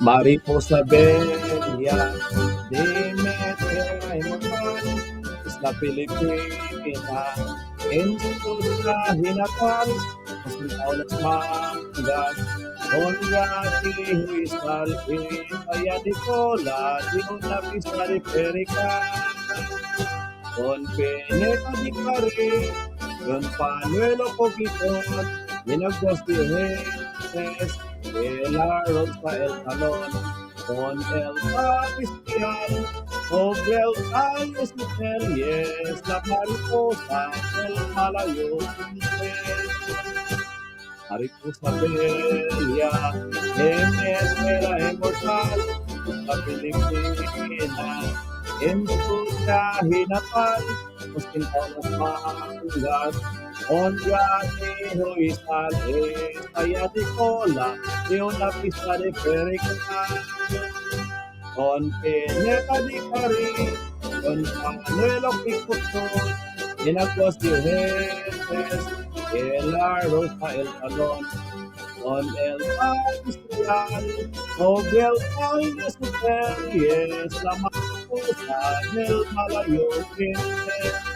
Mariposa bella, Demetria inmortal, Isla Pilipina, en su natal, hospital las mangas, con Rati Rizal, Kaya de Cola, de una pista de Perica, con Peneta di Pare, con Panuelo Poquiton, Ginagos de Reyes, el Rosa el Talón, con el Papistial, sobre el Calle Superior, la mariposa del Malayo, mariposa bella, era inmortal, la Pilipina, en su traje natal, nos pintamos mangas, con Raniero y sale, allá de cola, de una pista de perica, con Pineta de París, con Manuelo Picotón, en aguas de Jerez, el rosa el talón, con el maestral, sobre el calle superior, la mariposa del Malayo.